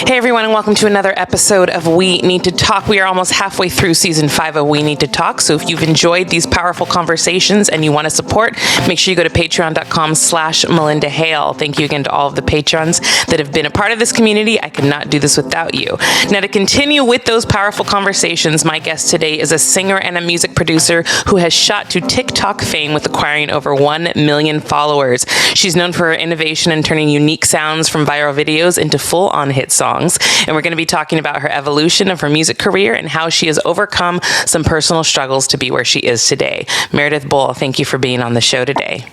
Hey everyone, and welcome to another episode of We Need to Talk. We are almost halfway through season 5 of We Need to Talk. So if you've enjoyed these powerful conversations and you want to support, make sure you go to patreon.com/Melinda Hale. Thank you again to all of the patrons that have been a part of this community. I could not do this without you. Now, to continue with those powerful conversations, my guest today is a singer and a music producer who has shot to TikTok fame with acquiring over 1 million followers. She's known for her innovation in turning unique sounds from viral videos into full-on hit songs. And we're going to be talking about her evolution of her music career and how she has overcome some personal struggles to be where she is today. Meredith Bull, thank you for being on the show today.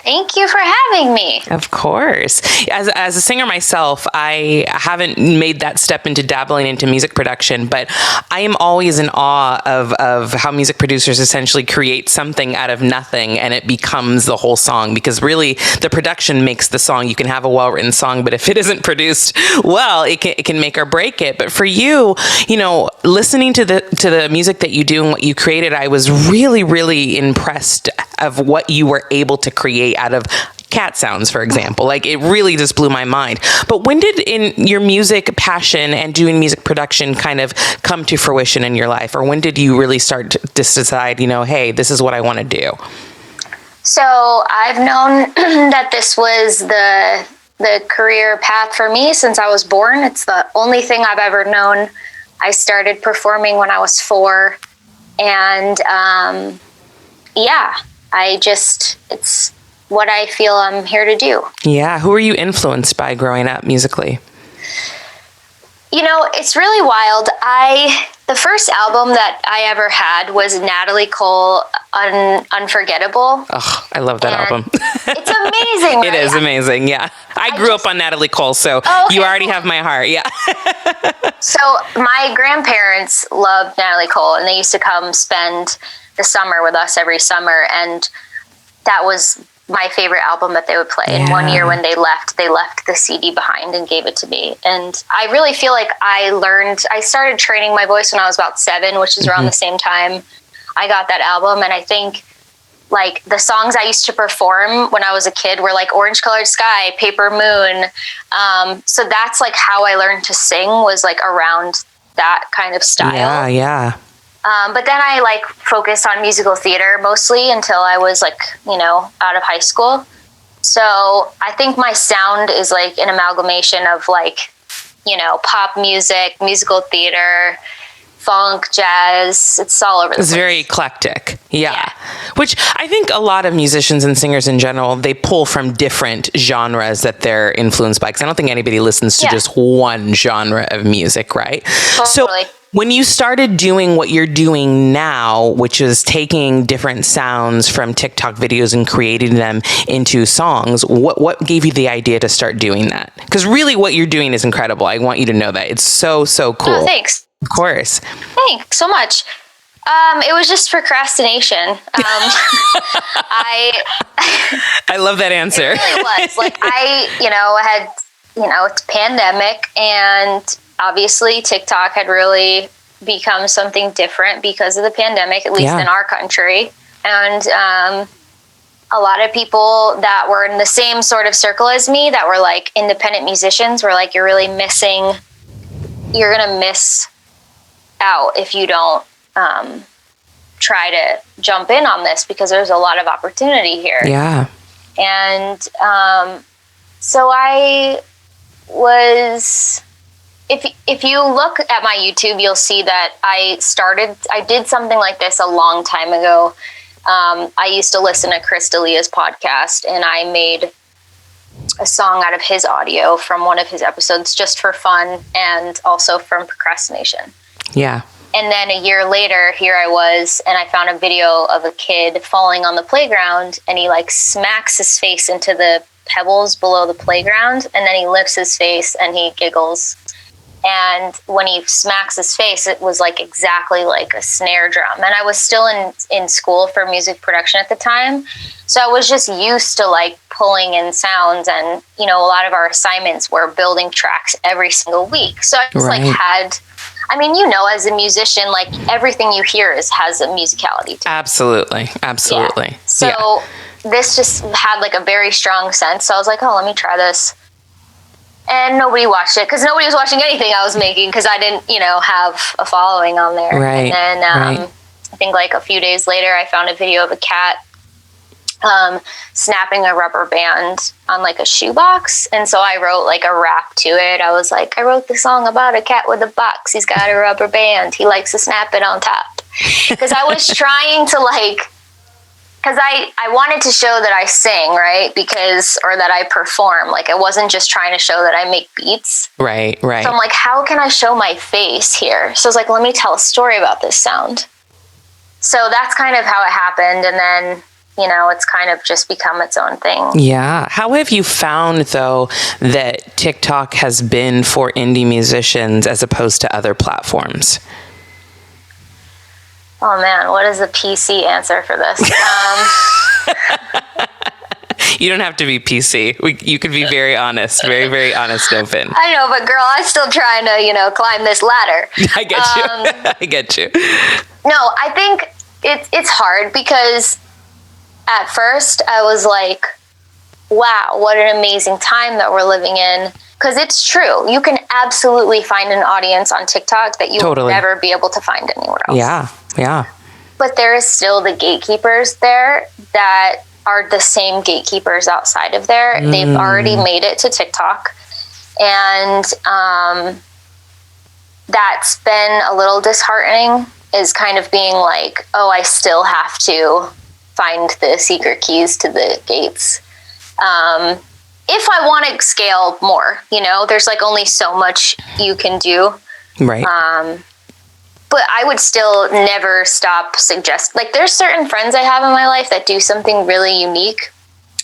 Thank you for having me. Of course. As a singer myself, I haven't made that step into dabbling into music production, but I am always in awe of how music producers essentially create something out of nothing and it becomes the whole song, because really the production makes the song. You can have a well-written song, but if it isn't produced well, it can make or break it. But for you, listening to the music that you do and what you created, I was really, really impressed of what you were able to create out of cat sounds, for example. Like, it really just blew my mind. But when did your music passion and doing music production kind of come to fruition in your life? Or when did you really start to decide, hey, this is what I want to do? So I've known that this was the career path for me since I was born. It's the only thing I've ever known. I started performing when I was 4. And it's what I feel I'm here to do. Yeah. Who were you influenced by growing up musically? It's really wild. The first album that I ever had was Natalie Cole, Unforgettable. Oh, I love that album. It's amazing, right? It is amazing, yeah. I grew up on Natalie Cole, so you already have my heart, yeah. So my grandparents loved Natalie Cole, and they used to come spend the summer with us every summer, and that was my favorite album that they would play. Yeah. And one year when they left the CD behind and gave it to me. And I really feel like I started training my voice when I was about 7, which is around the same time I got that album. And I think like the songs I used to perform when I was a kid were like Orange Colored Sky, Paper Moon. So that's like how I learned to sing, was like around that kind of style. Yeah. But then I focused on musical theater mostly until I was out of high school. So I think my sound is like an amalgamation of pop music, musical theater, funk, jazz. It's all over the place. It's very eclectic. Yeah. Which I think a lot of musicians and singers in general, they pull from different genres that they're influenced by. Because I don't think anybody listens to just one genre of music, right? Totally. So when you started doing what you're doing now, which is taking different sounds from TikTok videos and creating them into songs, what gave you the idea to start doing that? Because really what you're doing is incredible. I want you to know that. It's so cool. Oh, thanks. Of course. Thanks so much. It was just procrastination. I love that answer. It really was. I had, it's pandemic, and obviously TikTok had really become something different because of the pandemic, at least in our country. And a lot of people that were in the same sort of circle as me that were like independent musicians were like, you're going to miss out if you don't try to jump in on this, because there's a lot of opportunity here. Yeah. And so I was... If you look at my YouTube, you'll see that I did something like this a long time ago. I used to listen to Chris D'Elia's podcast, and I made a song out of his audio from one of his episodes just for fun, and also from Procrastination. Yeah. And then a year later, here I was, and I found a video of a kid falling on the playground, and he smacks his face into the pebbles below the playground, and then he lifts his face and he giggles. And when he smacks his face, it was exactly like a snare drum. And I was still in school for music production at the time. So I was just used to pulling in sounds, and, a lot of our assignments were building tracks every single week. So I just had, as a musician, everything you hear has a musicality to it. Absolutely. Yeah. So this just had a very strong sense. So I was like, oh, let me try this. And nobody watched it because nobody was watching anything I was making because I didn't, have a following on there. Right. And then I think like a few days later, I found a video of a cat snapping a rubber band on like a shoebox. And so I wrote like a rap to it. I was like, I wrote the song about a cat with a box. He's got a rubber band. He likes to snap it on top. Because I was trying to because I wanted to show that I sing, right? Or that I perform. Like, I wasn't just trying to show that I make beats. Right. So I'm like, how can I show my face here? So I was like, let me tell a story about this sound. So that's kind of how it happened. And then, it's kind of just become its own thing. Yeah. How have you found, though, that TikTok has been for indie musicians as opposed to other platforms? Oh, man, what is the PC answer for this? You don't have to be PC. You could be very honest, very, very honest, open. I know, but girl, I'm still trying to, climb this ladder. I get you. I get you. No, I think it's hard because at first I was like, wow, what an amazing time that we're living in. Because it's true. You can absolutely find an audience on TikTok that you will never be able to find anywhere else. Yeah. But there is still the gatekeepers there that are the same gatekeepers outside of there. They've already made it to TikTok. And that's been a little disheartening, is kind of being like, oh, I still have to find the secret keys to the gates. If I want to scale more, there's like only so much you can do. Right. But I would still never stop there's certain friends I have in my life that do something really unique.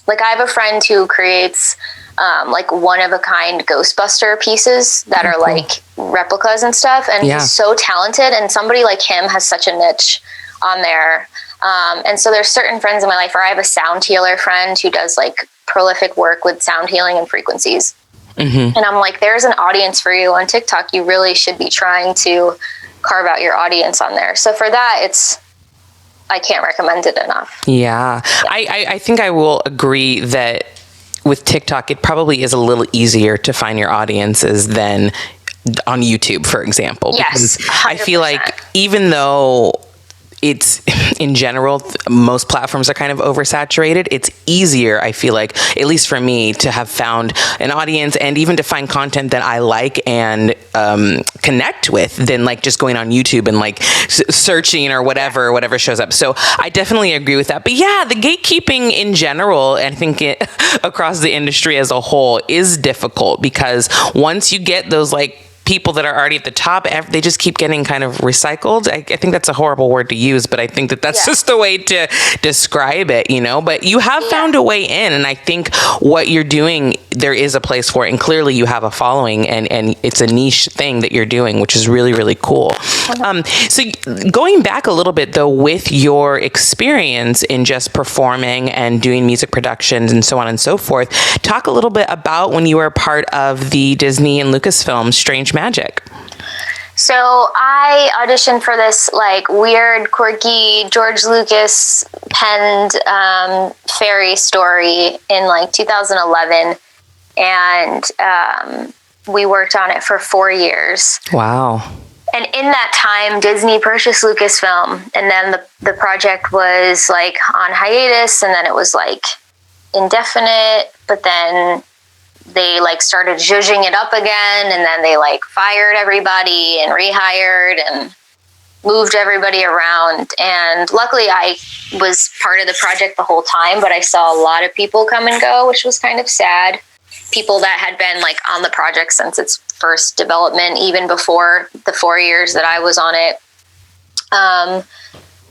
Like, I have a friend who creates like one-of-a-kind Ghostbuster pieces that are like replicas and stuff. And he's so talented, and somebody like him has such a niche on there. And so there's certain friends in my life, or I have a sound healer friend who does like prolific work with sound healing and frequencies. And I'm like, there's an audience for you on TikTok. You really should be trying to carve out your audience on there. So for that, I can't recommend it enough. Yeah. I think I will agree that with TikTok, it probably is a little easier to find your audiences than on YouTube, for example. Yes, because I feel like even though it's, in general, most platforms are kind of oversaturated, it's easier, I feel like, at least for me, to have found an audience and even to find content that I like and connect with than like just going on YouTube and like searching or whatever shows up. So I definitely agree with that. But yeah, the gatekeeping in general, I think across the industry as a whole, is difficult, because once you get those like people that are already at the top, they just keep getting kind of recycled. I think that's a horrible word to use, but I think that's just the way to describe it, but you have found a way in, and I think what you're doing, there is a place for it, and clearly you have a following, and it's a niche thing that you're doing, which is really, really cool. So going back a little bit though, with your experience in just performing and doing music productions and so on and so forth, talk a little bit about when you were a part of the Disney and Lucasfilm Strange Magic. So I auditioned for this like weird, quirky George Lucas penned fairy story in like 2011, and we worked on it for 4 years. Wow. And in that time, Disney purchased Lucasfilm, and then the project was like on hiatus, and then it was like indefinite, but then they like started zhuzhing it up again, and then they like fired everybody and rehired and moved everybody around. And luckily I was part of the project the whole time, but I saw a lot of people come and go, which was kind of sad. People that had been like on the project since its first development, even before the 4 years that I was on it.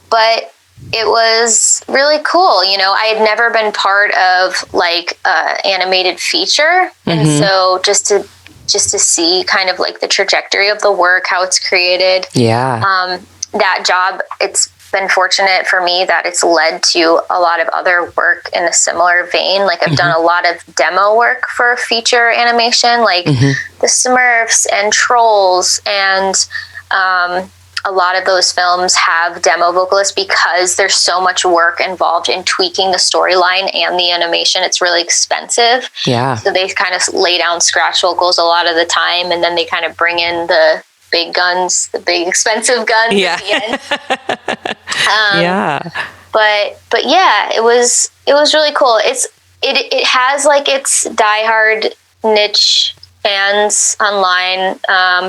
But it was really cool. I had never been part of like animated feature. And so just to see kind of like the trajectory of the work, how it's created. Yeah. That job, it's been fortunate for me that it's led to a lot of other work in a similar vein. Like I've done a lot of demo work for feature animation, like the Smurfs and Trolls, and a lot of those films have demo vocalists because there's so much work involved in tweaking the storyline and the animation. It's really expensive. Yeah. So they kind of lay down scratch vocals a lot of the time, and then they kind of bring in the big guns, the big expensive guns at the end. Yeah. But yeah, it was really cool. It has like its diehard niche fans online.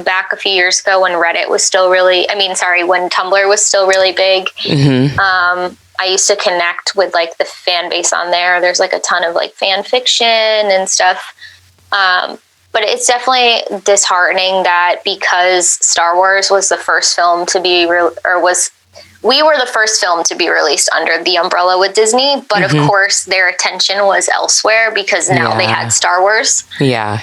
Back a few years ago when Reddit was still really, when Tumblr was still really big. Mm-hmm. I used to connect with like the fan base on there. There's like a ton of like fan fiction and stuff. But it's definitely disheartening that because Star Wars was the first film to be we were the first film to be released under the umbrella with Disney, but of course their attention was elsewhere because now they had Star Wars. Yeah.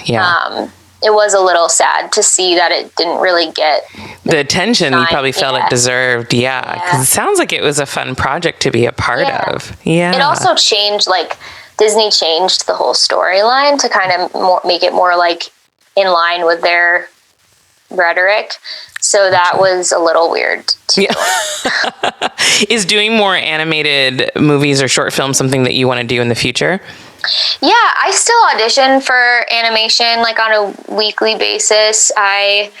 It was a little sad to see that it didn't really get the attention you probably felt it deserved. Yeah. Because it sounds like it was a fun project to be a part of. Yeah. It also changed, like, Disney changed the whole storyline to kind of make it more like in line with their rhetoric. So that was a little weird too. Yeah. Is doing more animated movies or short films something that you want to do in the future? Yeah, I still audition for animation like on a weekly basis. I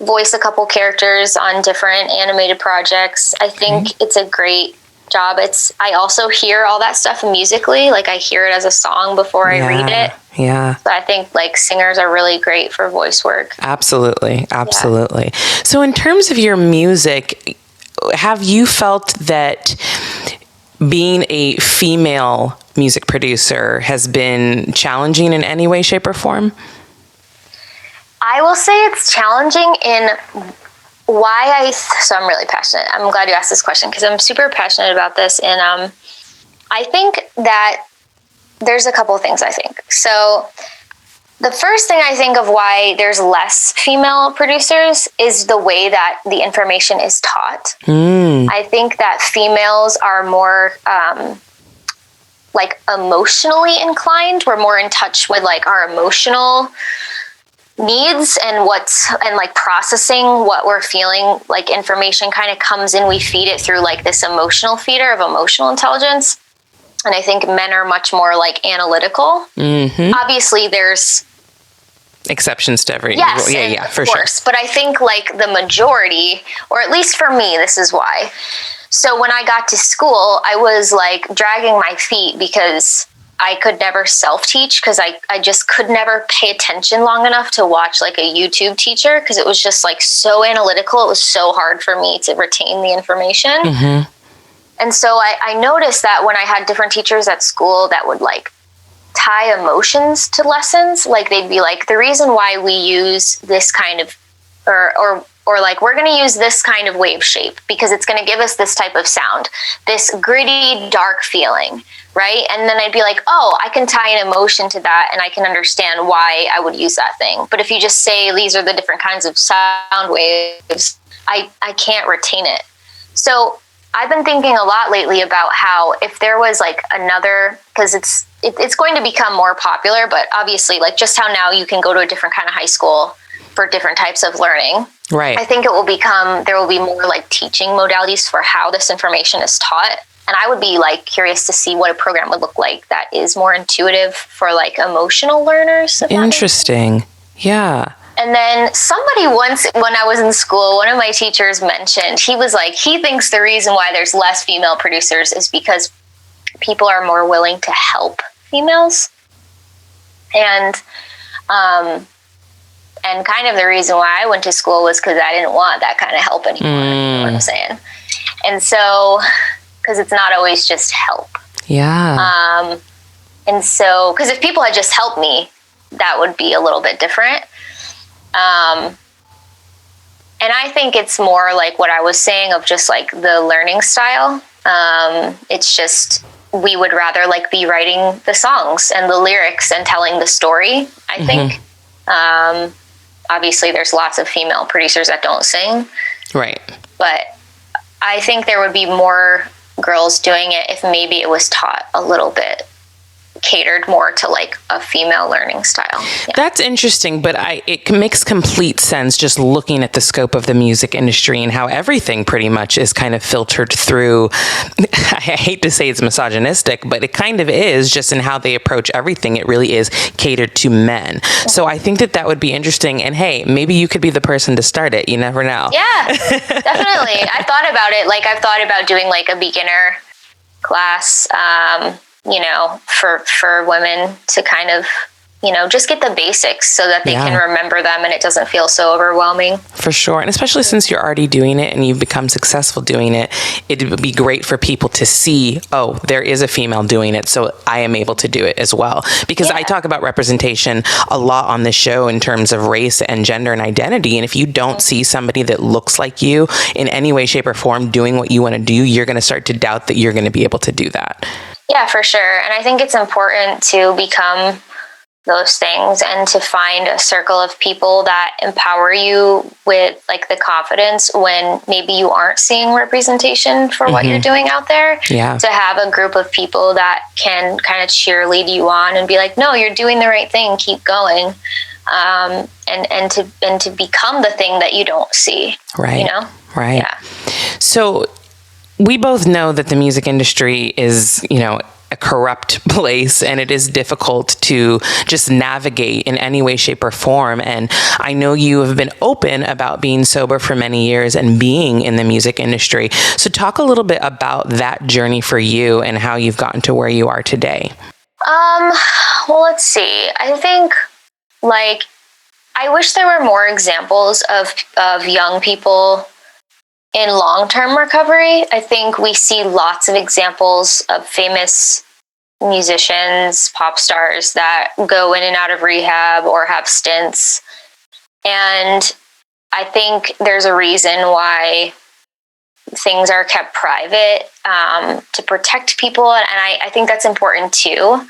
voice a couple characters on different animated projects. I think it's a great job. I also hear all that stuff musically, like I hear it as a song before I read it. Yeah. So I think like singers are really great for voice work. Absolutely. Yeah. So in terms of your music, have you felt that being a female music producer has been challenging in any way, shape, or form? I will say it's challenging in so I'm really passionate. I'm glad you asked this question because I'm super passionate about this. And I think that there's a couple of things I think. So the first thing I think of why there's less female producers is the way that the information is taught. I think that females are more like emotionally inclined. We're more in touch with like our emotional needs and like processing what we're feeling. Like information kind of comes in, we feed it through like this emotional feeder of emotional intelligence. And I think men are much more like analytical. Obviously there's exceptions to every for sure. But I think like the majority, or at least for me, this is why. So when I got to school, I was like dragging my feet because I could never self-teach because I just could never pay attention long enough to watch like a YouTube teacher because it was just like so analytical. It was so hard for me to retain the information. And so I noticed that when I had different teachers at school that would like tie emotions to lessons, like they'd be like, the reason why we use this kind of, or like, we're going to use this kind of wave shape because it's going to give us this type of sound, this gritty, dark feeling, right? And then I'd be like, oh, I can tie an emotion to that and I can understand why I would use that thing. But if you just say these are the different kinds of sound waves, I can't retain it. So I've been thinking a lot lately about how if there was like another, because it's going to become more popular, but obviously like just how now you can go to a different kind of high school for different types of learning. Right. I think there will be more like teaching modalities for how this information is taught. And I would be like curious to see what a program would look like that is more intuitive for like emotional learners. Interesting. Yeah. And then somebody once, when I was in school, one of my teachers mentioned, he was like, he thinks the reason why there's less female producers is because people are more willing to help females. And kind of the reason why I went to school was because I didn't want that kind of help anymore. You know what I'm saying? And so, because it's not always just help. Yeah. And so, because if people had just helped me, that would be a little bit different. And I think it's more like what I was saying of just like the learning style. It's just, we would rather like be writing the songs and the lyrics and telling the story, I think. Obviously there's lots of female producers that don't sing. Right. But I think there would be more girls doing it if maybe it was taught a little bit catered more to like a female learning style. Yeah. That's interesting, but it makes complete sense just looking at the scope of the music industry and how everything pretty much is kind of filtered through. I hate to say it's misogynistic, but it kind of is, just in how they approach everything. It really is catered to men. So I think that would be interesting. And hey, maybe you could be the person to start it. You never know. Yeah, definitely. I thought about it. Like, I've thought about doing like a beginner class, you know, for women to kind of, you know, just get the basics so that they can remember them and it doesn't feel so overwhelming. For sure. And especially since you're already doing it and you've become successful doing it, it would be great for people to see, oh, there is a female doing it, so I am able to do it as well. Because I talk about representation a lot on this show in terms of race and gender and identity. And if you don't see somebody that looks like you in any way, shape, or form doing what you want to do, you're going to start to doubt that you're going to be able to do that. Yeah, for sure. And I think it's important to become those things and to find a circle of people that empower you with like the confidence when maybe you aren't seeing representation for what you're doing out there. Yeah. To have a group of people that can kind of cheerlead you on and be like, no, you're doing the right thing, keep going. And to become the thing that you don't see. Right. You know? Right. Yeah. So we both know that the music industry is, you know, a corrupt place, and it is difficult to just navigate in any way, shape, or form. And I know you have been open about being sober for many years and being in the music industry. So talk a little bit about that journey for you and how you've gotten to where you are today. Well, let's see. I think like I wish there were more examples of young people in long-term recovery. I think we see lots of examples of famous musicians, pop stars that go in and out of rehab or have stints. And I think there's a reason why things are kept private to protect people. And I think that's important too.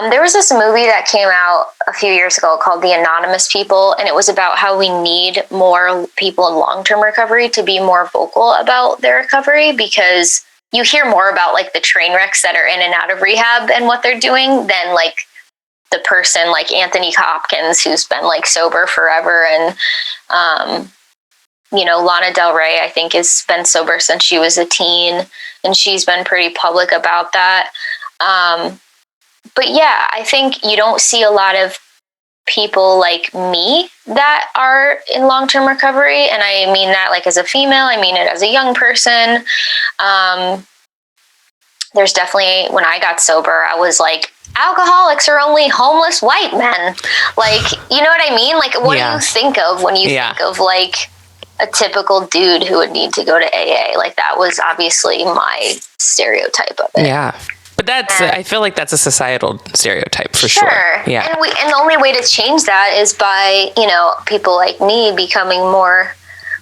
There was this movie that came out a few years ago called The Anonymous People, and it was about how we need more people in long-term recovery to be more vocal about their recovery, because you hear more about like the train wrecks that are in and out of rehab and what they're doing than like the person like Anthony Hopkins who's been like sober forever. And, you know, Lana Del Rey, I think, has been sober since she was a teen, and she's been pretty public about that. But yeah, I think you don't see a lot of people like me that are in long-term recovery. And I mean that like as a female, I mean it as a young person. There's definitely, when I got sober, I was like, alcoholics are only homeless white men. Like, you know what I mean? Like, what do you think of when you think of like a typical dude who would need to go to AA? Like, that was obviously my stereotype of it. Yeah. But that's, I feel like that's a societal stereotype for sure. Yeah. And the only way to change that is by, you know, people like me becoming more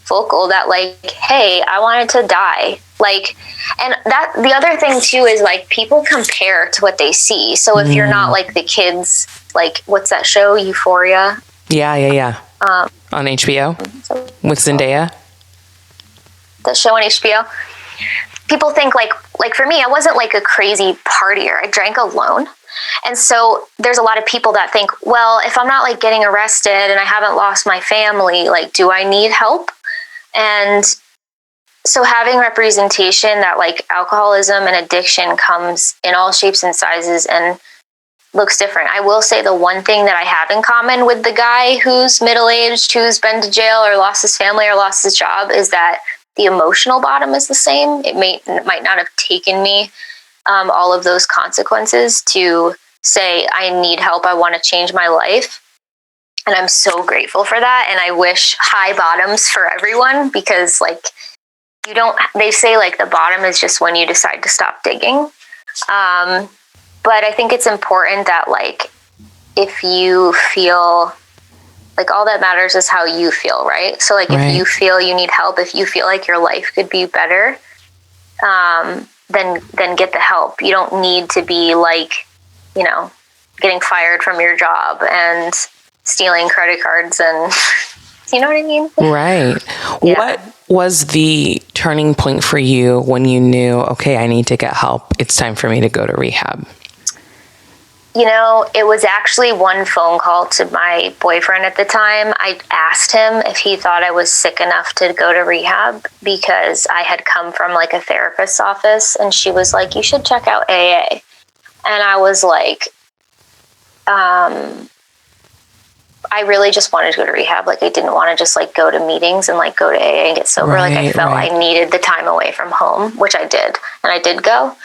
vocal that like, hey, I wanted to die. Like, and that, the other thing too is like people compare to what they see. So if you're not like the kids, like what's that show, Euphoria? Yeah. On HBO with Zendaya. The show on HBO. People think like for me, I wasn't like a crazy partier. I drank alone. And so there's a lot of people that think, well, if I'm not like getting arrested and I haven't lost my family, like, do I need help? And so having representation that like alcoholism and addiction comes in all shapes and sizes and looks different. I will say the one thing that I have in common with the guy who's middle-aged, who's been to jail or lost his family or lost his job, is that the emotional bottom is the same. It might not have taken me all of those consequences to say, I need help, I want to change my life. And I'm so grateful for that. And I wish high bottoms for everyone, because like they say like the bottom is just when you decide to stop digging. But I think it's important that like, if you feel like, all that matters is how you feel, right? So like, if you feel you need help, if you feel like your life could be better, then get the help. You don't need to be like, you know, getting fired from your job and stealing credit cards and, you know what I mean? Right. Yeah. What was the turning point for you when you knew, okay, I need to get help. It's time for me to go to rehab? It was actually one phone call to my boyfriend at the time. I asked him if he thought I was sick enough to go to rehab because I had come from like a therapist's office, and she was like, you should check out AA. And I was like, I really just wanted to go to rehab. Like, I didn't want to just like go to meetings and like go to AA and get sober. I felt I needed the time away from home, which I did. And I did go.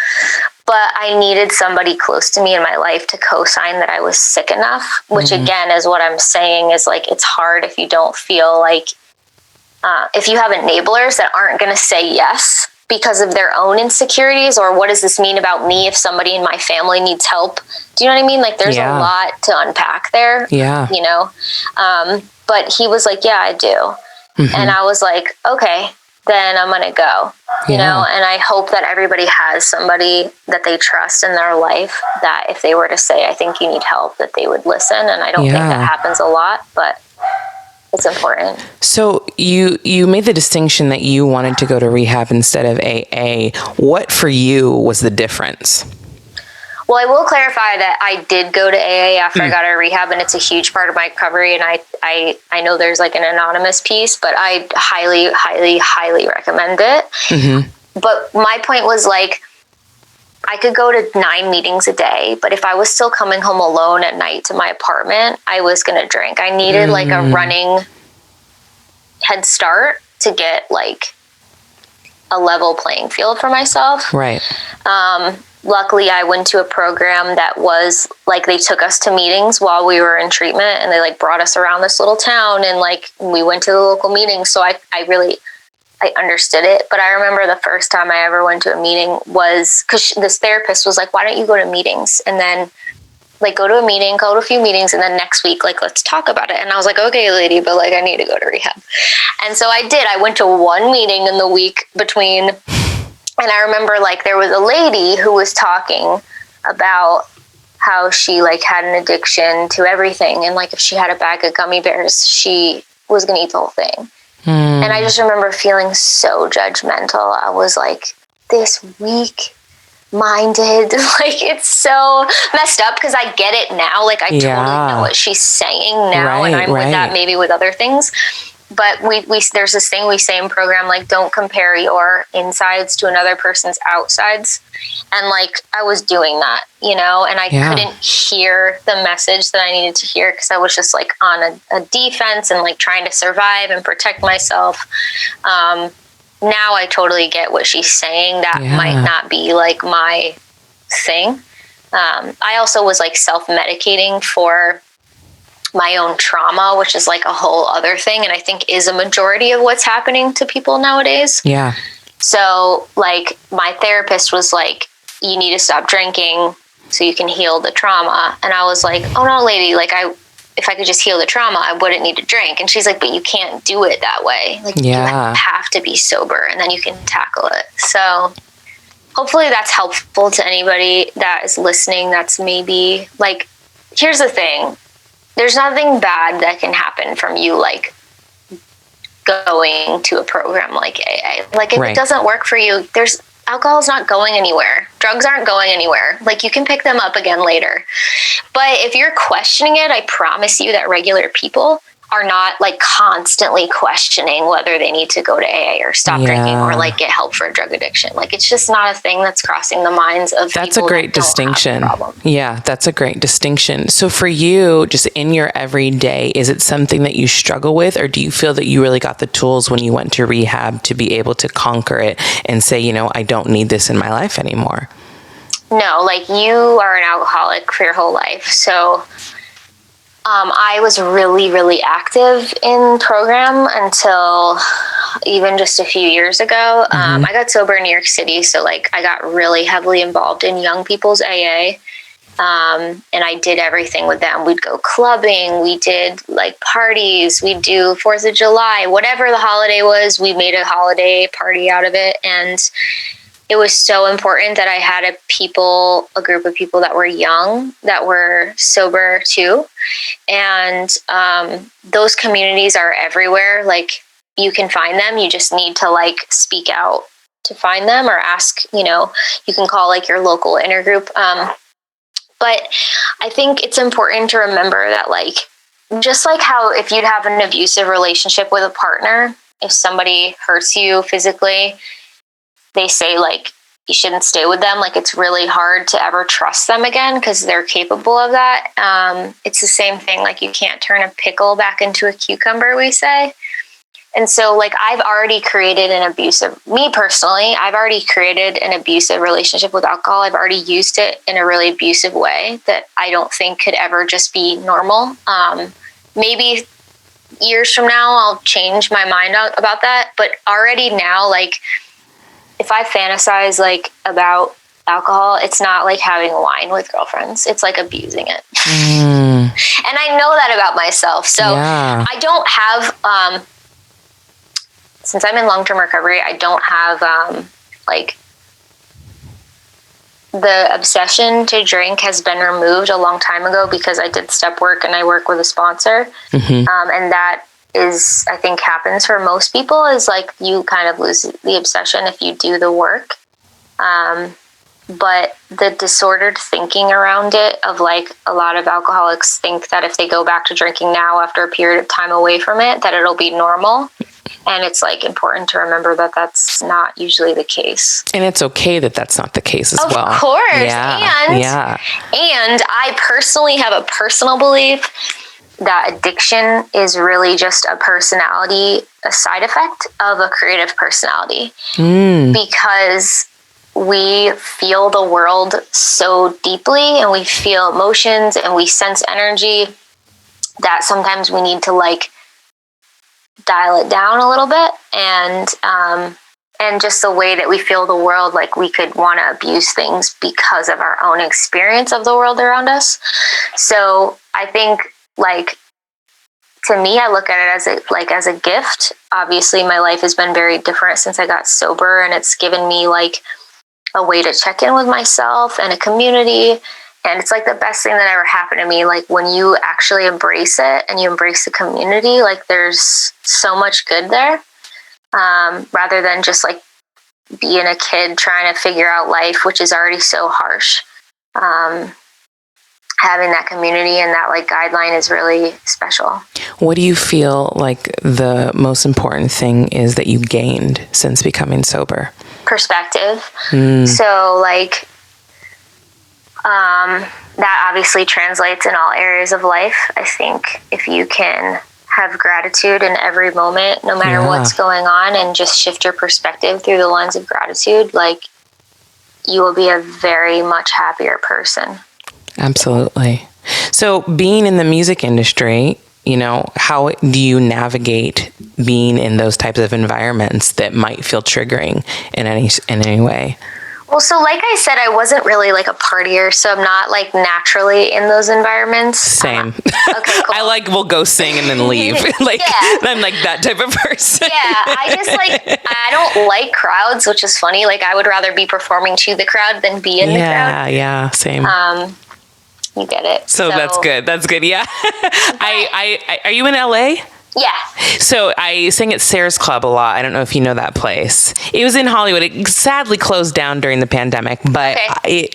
But I needed somebody close to me in my life to co-sign that I was sick enough, which again is what I'm saying is like, it's hard if you don't feel like, if you have enablers that aren't going to say yes because of their own insecurities, or what does this mean about me if somebody in my family needs help? Do you know what I mean? Like, there's a lot to unpack there, but he was like, yeah, I do. And I was like, okay, then I'm going to go, you know, and I hope that everybody has somebody that they trust in their life that if they were to say, I think you need help, that they would listen. And I don't think that happens a lot, but it's important. So you made the distinction that you wanted to go to rehab instead of AA. What for you was the difference? Well, I will clarify that I did go to AA after I got out of rehab, and it's a huge part of my recovery. And I know there's like an anonymous piece, but I highly, highly, highly recommend it. But my point was like, I could go to 9 meetings a day, but if I was still coming home alone at night to my apartment, I was going to drink. I needed like a running head start to get like a level playing field for myself. Right. Luckily, I went to a program that was like, they took us to meetings while we were in treatment, and they like brought us around this little town, and like we went to the local meetings. So I understood it. But I remember the first time I ever went to a meeting was because this therapist was like, why don't you go to meetings? And then like go to a meeting, go to a few meetings, and then next week, like, let's talk about it. And I was like, okay, lady, but like, I need to go to rehab. And so I did. I went to one meeting in the week between. And I remember like there was a lady who was talking about how she like had an addiction to everything. And like if she had a bag of gummy bears, she was going to eat the whole thing. And I just remember feeling so judgmental. I was like, this weak-minded, like it's so messed up because I get it now. Like I totally know what she's saying now, and I'm with that maybe with other things. But we there's this thing we say in program, like, don't compare your insides to another person's outsides. And like, I was doing that, you know, and I couldn't hear the message that I needed to hear because I was just like on a defense and like trying to survive and protect myself. Now I totally get what she's saying. That might not be like my thing. I also was like self-medicating for my own trauma, which is like a whole other thing, and I think is a majority of what's happening to people nowadays. Yeah. So like my therapist was like, you need to stop drinking so you can heal the trauma. And I was like, oh no, lady, like if I could just heal the trauma, I wouldn't need to drink. And she's like, but you can't do it that way. Like you have to be sober and then you can tackle it. So hopefully that's helpful to anybody that is listening. That's maybe like, here's the thing. There's nothing bad that can happen from you, like going to a program like AA. Like if it doesn't work for you, alcohol's not going anywhere. Drugs aren't going anywhere. Like you can pick them up again later. But if you're questioning it, I promise you that regular people are not like constantly questioning whether they need to go to AA or stop drinking or like get help for a drug addiction. Like it's just not a thing that's crossing the minds of That's people a great distinction. Yeah, that's a great distinction. So for you, just in your everyday, is it something that you struggle with, or do you feel that you really got the tools when you went to rehab to be able to conquer it and say, you know, I don't need this in my life anymore? No, like you are an alcoholic for your whole life. So I was really, really active in program until even just a few years ago. I got sober in New York City. So like I got really heavily involved in young people's AA. And I did everything with them. We'd go clubbing. We did like parties. We'd do 4th of July, whatever the holiday was, we made a holiday party out of it. And it was so important that I had a group of people that were young, that were sober too. And those communities are everywhere. Like you can find them. You just need to like speak out to find them or ask, you know, you can call like your local intergroup. But I think it's important to remember that, like, just like how if you'd have an abusive relationship with a partner, if somebody hurts you physically, they say, like, you shouldn't stay with them. Like, it's really hard to ever trust them again because they're capable of that. It's the same thing. Like, you can't turn a pickle back into a cucumber, we say. And so, like, I've already created an abusive, me personally, I've already created an abusive relationship with alcohol. I've already used it in a really abusive way that I don't think could ever just be normal. Maybe years from now, I'll change my mind about that. But already now, like, if I fantasize, like, about alcohol, it's not like having wine with girlfriends. It's like abusing it. And I know that about myself. So I don't have... since I'm in long-term recovery, I don't have, like, the obsession to drink has been removed a long time ago because I did step work and I work with a sponsor. And that is, I think, happens for most people, is like you kind of lose the obsession if you do the work. But the disordered thinking around it of, like, a lot of alcoholics think that if they go back to drinking now after a period of time away from it, that it'll be normal. And it's, like, important to remember that that's not usually the case. And it's okay that that's not the case as well. Of course. And I personally have a personal belief that addiction is really just a personality, a side effect of a creative personality. Because we feel the world so deeply and we feel emotions and we sense energy that sometimes we need to, like, dial it down a little bit, and just the way that we feel the world, like, we could want to abuse things because of our own experience of the world around us. So I think, like, to me, I look at it as a gift. Obviously, my life has been very different since I got sober, and it's given me, like, a way to check in with myself and a community. And it's, like, the best thing that ever happened to me. Like, when you actually embrace it and you embrace the community, like, there's so much good there, rather than just, like, being a kid trying to figure out life, which is already so harsh. Having that community and that, like, guideline is really special. What do you feel like the most important thing is that you gained since becoming sober? Perspective. So, like, that obviously translates in all areas of life. I think if you can have gratitude in every moment, no matter what's going on, and just shift your perspective through the lens of gratitude, like, you will be a very much happier person. Absolutely. So being in the music industry, you know, how do you navigate being in those types of environments that might feel triggering in any way? Well, so like I said, I wasn't really, like, a partier, so I'm not, like, naturally in those environments. Same. Okay, cool. I, like, will go sing and then leave. Like, I'm, like, that type of person. I just, like, I don't like crowds, which is funny. Like, I would rather be performing to the crowd than be in the crowd. Yeah, same. You get it. So that's good. That's good. Yeah. Are you in LA? Yeah. So I sang at Sayers Club a lot. I don't know if you know that place. It was in Hollywood. It sadly closed down during the pandemic, but I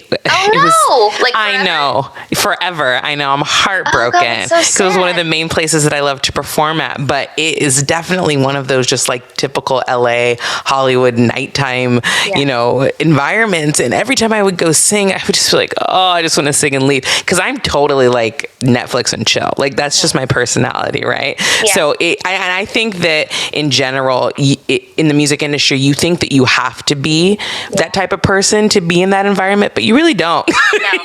know, forever. I know. I'm heartbroken. Because it was one of the main places that I love to perform at, but it is definitely one of those just, like, typical LA Hollywood nighttime, you know, environments. And every time I would go sing, I would just feel like, oh, I just want to sing and leave. Because I'm totally, like, Netflix and chill. Like, that's just my personality, right? Yeah. So I think that in general, in the music industry, you think that you have to be that type of person to be in that environment, but you really don't. No.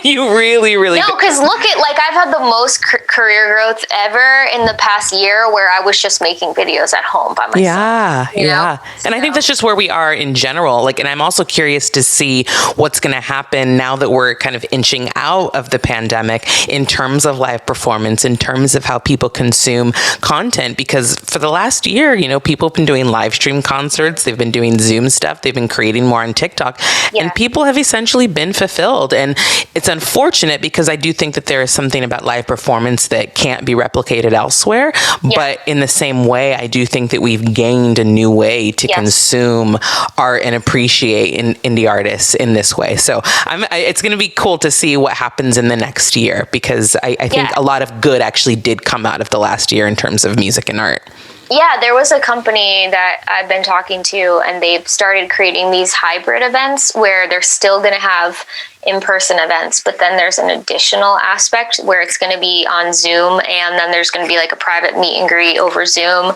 You really don't. No, because look at, like, I've had the most career growth ever in the past year where I was just making videos at home by myself. Yeah. And I think that's just where we are in general. Like, and I'm also curious to see what's going to happen now that we're kind of inching out of the pandemic in terms of live performance, in terms of how people consume content. unfortunate because for the last year, people have been doing live stream concerts. They've been doing Zoom stuff. They've been creating more on TikTok, and people have essentially been fulfilled. And it's unfortunate because I do think that there is something about live performance that can't be replicated elsewhere. But in the same way, I do think that we've gained a new way to consume art and appreciate indie artists in this way. So it's going to be cool to see what happens in the next year, because I think a lot of good actually did come out of the last year in terms of music and art. Yeah, there was a company that I've been talking to, and they've started creating these hybrid events where they're still going to have in-person events, but then there's an additional aspect where it's going to be on Zoom, and then there's going to be like a private meet and greet over Zoom.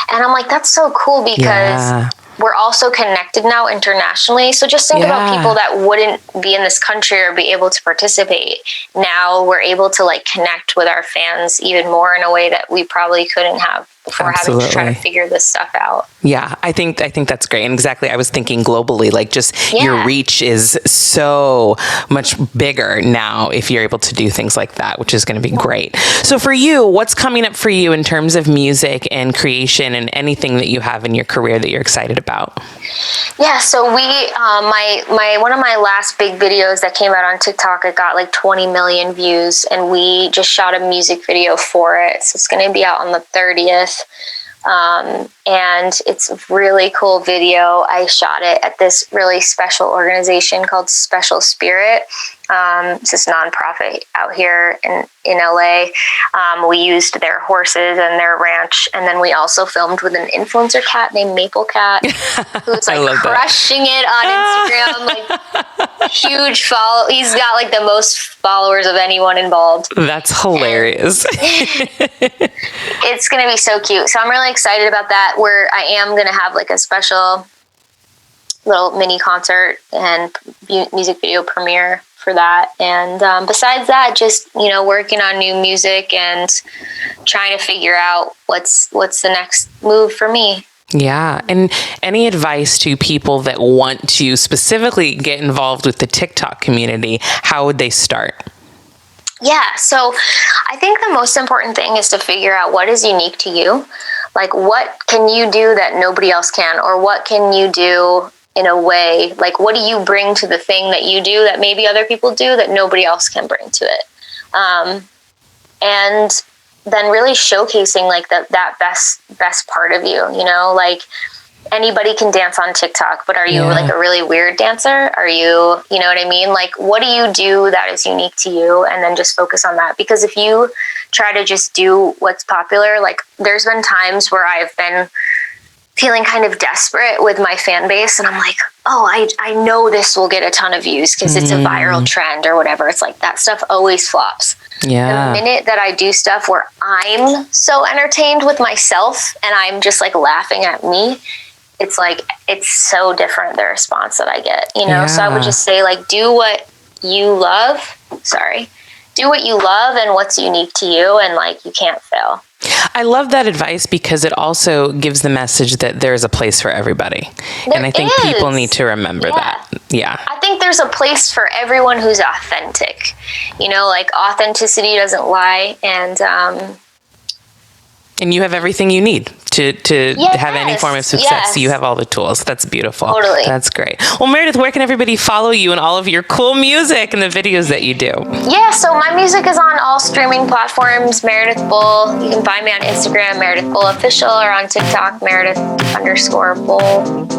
And I'm like, that's so cool, because we're also connected now internationally. So just think about people that wouldn't be in this country or be able to participate. Now we're able to like connect with our fans even more in a way that we probably couldn't have before, having to try to figure this stuff out. Yeah, I think that's great. And exactly, I was thinking globally, like just your reach is so much bigger now if you're able to do things like that, which is going to be great. So for you, what's coming up for you in terms of music and creation and anything that you have in your career that you're excited about? Yeah, so we, my one of my last big videos that came out on TikTok, it got like 20 million views, and we just shot a music video for it. So it's going to be out on the 30th. And it's a really cool video. I shot it at this really special organization called Special Spirit. It's this nonprofit out here in LA. We used their horses and their ranch, and then we also filmed with an influencer cat named Maple Cat, who's like crushing it on Instagram, like huge follow. He's got like the most followers of anyone involved. That's hilarious. It's going to be so cute. So I'm really excited about that, where I am going to have like a special little mini concert and music video premiere for that. And besides that, just, working on new music and trying to figure out what's the next move for me. Yeah. And any advice to people that want to specifically get involved with the TikTok community, how would they start? Yeah. So I think the most important thing is to figure out what is unique to you. Like, what can you do that nobody else can? Or what can you do in a way, like, what do you bring to the thing that you do that maybe other people do that nobody else can bring to it? And then really showcasing like that best part of you, like anybody can dance on TikTok, but are you like a really weird dancer? Are you, you know what I mean? Like, what do you do that is unique to you? And then just focus on that. Because if you try to just do what's popular, like there's been times where I've been feeling kind of desperate with my fan base, and I'm like, oh, I know this will get a ton of views because it's a viral trend or whatever. It's like that stuff always flops. Yeah. The minute that I do stuff where I'm so entertained with myself and I'm just like laughing at me, it's like, it's so different, the response that I get, So I would just say, like, do what you love. Do what you love and what's unique to you, and like, you can't fail. I love that advice because it also gives the message that there's a place for everybody. And I think people need to remember that. Yeah. I think there's a place for everyone who's authentic. Like authenticity doesn't lie. And you have everything you need to have any form of success. Yes. You have all the tools. That's beautiful. Totally. That's great. Well, Meredith, where can everybody follow you and all of your cool music and the videos that you do? Yeah, so my music is on all streaming platforms, Meredith Bull. You can find me on Instagram, Meredith Bull Official, or on TikTok, Meredith_Bull.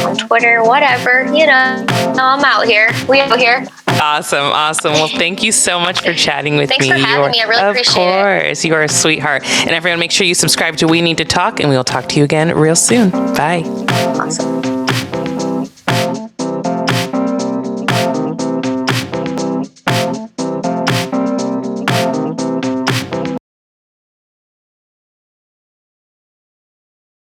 On Twitter, whatever, I'm out here. We out here. Awesome. Well, thank you so much for chatting with me. Thanks for having me. I really appreciate it. Of course. You are a sweetheart. And everyone, make sure you subscribe to We Need to Talk, and we will talk to you again real soon. Bye. Awesome.